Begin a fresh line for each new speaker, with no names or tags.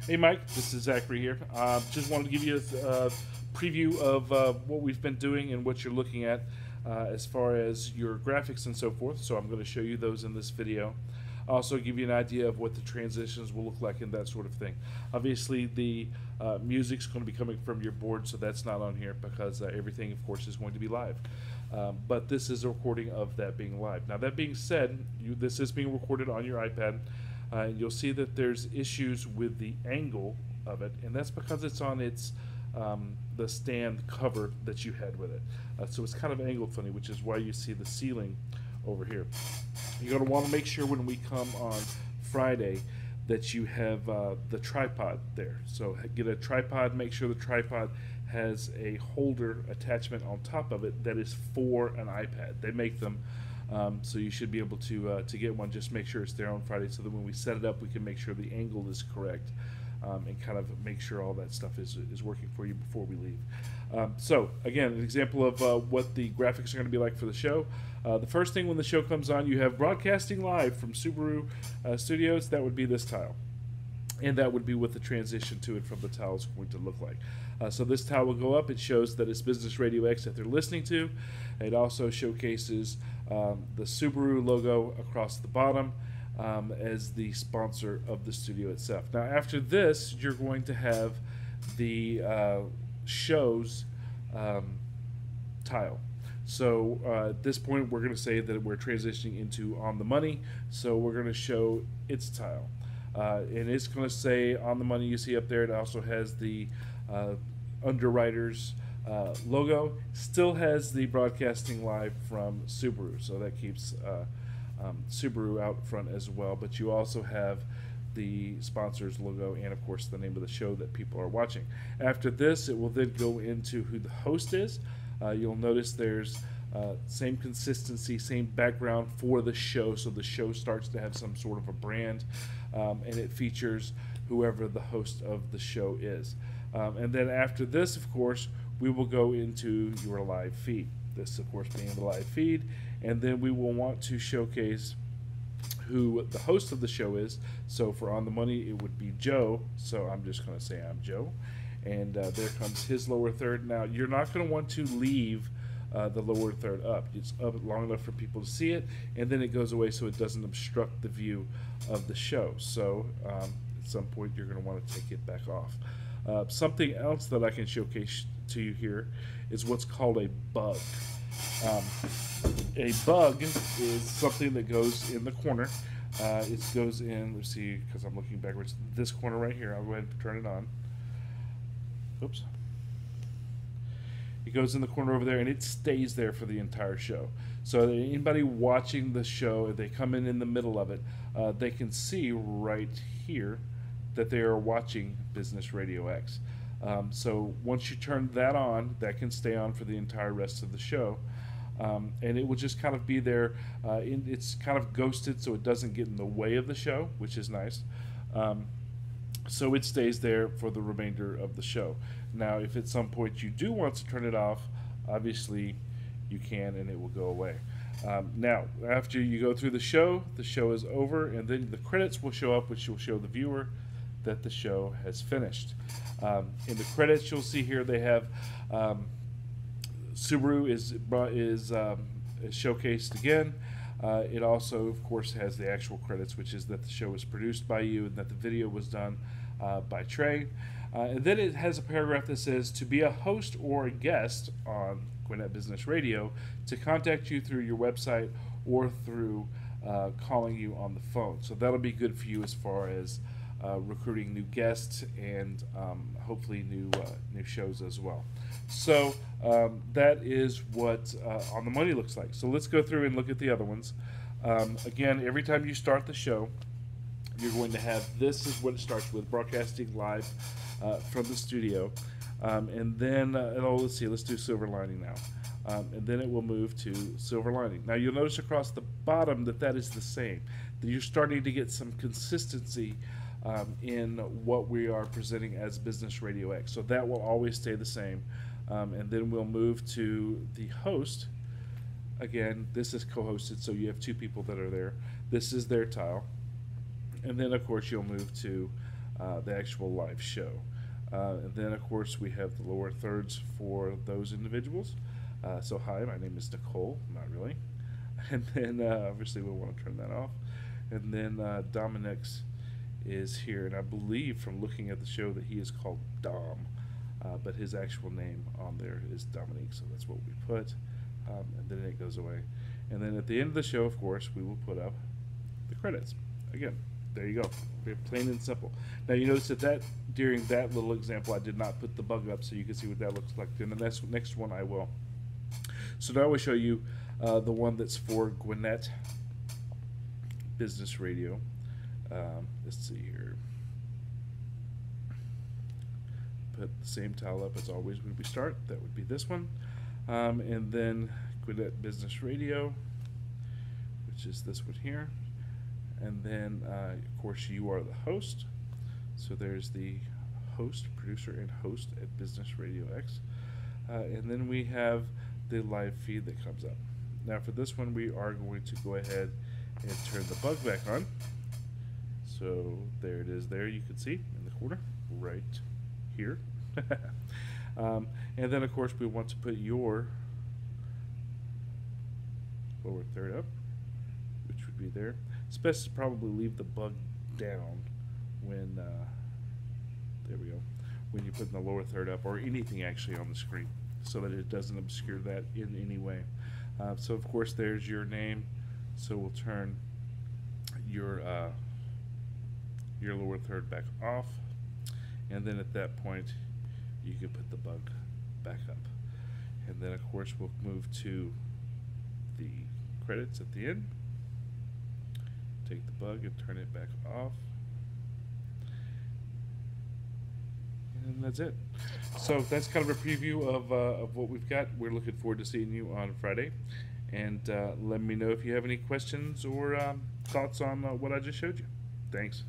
Hey Mike, this is Zachary here. Just wanted to give you a preview of what we've been doing and what you're looking at as far as your graphics and so forth. So I'm going to show you those in this video. Also give you an idea of what the transitions will look like and that sort of thing. Obviously the music's going to be coming from your board, so that's not on here because everything of course is going to be live. But this is a recording of that being live. Now that being said, this is being recorded on your iPad. You'll see that there's issues with the angle of it, and that's because it's on the stand cover that you had with it. So it's kind of angled funny, which is why you see the ceiling over here. You're going to want to make sure when we come on Friday that you have the tripod there. So get a tripod, make sure the tripod has a holder attachment on top of it that is for an iPad. They make them. So you should be able to get one. Just make sure it's there on Friday so that when we set it up, we can make sure the angle is correct and kind of make sure all that stuff is working for you before we leave. So again, an example of what the graphics are going to be like for the show. The first thing when the show comes on, you have broadcasting live from Subaru Studios. That would be this tile. And that would be what the transition to it from the tile is going to look like. So this tile will go up. It shows that it's Business Radio X that they're listening to. It also showcases the Subaru logo across the bottom as the sponsor of the studio itself. Now after this, you're going to have the show's tile. So at this point, we're going to say that we're transitioning into On the Money. So we're going to show its tile. And it's going to say On the Money you see up there. It also has the Underwriters logo. Still has the broadcasting live from Subaru, so that keeps Subaru out front as well. But you also have the sponsors logo and of course the name of the show that people are watching. After this, it will then go into who the host is. You'll notice there's same consistency, same background for the show, so the show starts to have some sort of a brand, and it features whoever the host of the show is. And then after this, of course, we will go into your live feed. This, of course, being the live feed, and then we will want to showcase who the host of the show is. So for On the Money, it would be Joe, so I'm just going to say I'm Joe. And there comes his lower third. Now, you're not going to want to leave the lower third up. It's up long enough for people to see it, and then it goes away so it doesn't obstruct the view of the show. So at some point, you're going to want to take it back off. Something else that I can showcase to you here is what's called a bug. A bug is something that goes in the corner. It goes in, let's see, because I'm looking backwards, this corner right here. I'll go ahead and turn it on. Oops. It goes in the corner over there, and it stays there for the entire show. So anybody watching the show, if they come in the middle of it, they can see right here that they are watching Business Radio X. So once you turn that on, that can stay on for the entire rest of the show. And it will just kind of be there. It's kind of ghosted, so it doesn't get in the way of the show, which is nice. So it stays there for the remainder of the show. Now, if at some point you do want to turn it off, obviously you can, and it will go away. Now, after you go through the show is over, and then the credits will show up, which will show the viewer that the show has finished. In the credits, you'll see here they have Subaru is showcased again. It also, of course, has the actual credits, which is that the show was produced by you and that the video was done by Trey. And then it has a paragraph that says, to be a host or a guest on Gwinnett Business Radio, to contact you through your website or through calling you on the phone. So that'll be good for you as far as recruiting new guests and hopefully new shows as well. So that is what On the Money looks like. So let's go through and look at the other ones. Again, every time you start the show, you're going to have, this is what it starts with, broadcasting live from the studio. And then, let's see, let's do Silver Lining now. And then it will move to Silver Lining. Now you'll notice across the bottom that is the same. That you're starting to get some consistency in what we are presenting as Business Radio X. So that will always stay the same. And then we'll move to the host. Again, this is co-hosted, so you have two people that are there. This is their tile. And then, of course, you'll move to the actual live show. And then, of course, we have the lower thirds for those individuals. So, hi, my name is Nicole. Not really. And then, obviously, we want to turn that off. And then Dominic's is here, and I believe from looking at the show that he is called Dom, but his actual name on there is Dominique, so that's what we put. And then it goes away. And then at the end of the show, of course, we will put up the credits. Again, there you go. Very plain and simple. Now you notice that during that little example, I did not put the bug up so you can see what that looks like. In the next one, I will. So now I will show you the one that's for Gwinnett Business Radio. Let's see here. Put the same tile up as always when we start. That would be this one. And then Gwinnett Business Radio, which is this one here. And then, of course, you are the host. So there's the host, producer, and host at Business Radio X. And then we have the live feed that comes up. Now for this one, we are going to go ahead and turn the bug back on. So there it is there, you can see in the corner, right here. And then, of course, we want to put your lower third up, which would be there. It's best to probably leave the bug down when, there we go, when you put in the lower third up, or anything actually on the screen, so that it doesn't obscure that in any way. So of course there's your name, so we'll turn your lower third back off, and then at that point you can put the bug back up. And then of course we'll move to the credits at the end. Take the bug and turn it back off. And that's it. So that's kind of a preview of what we've got. We're looking forward to seeing you on Friday. And let me know if you have any questions or thoughts on what I just showed you. Thanks.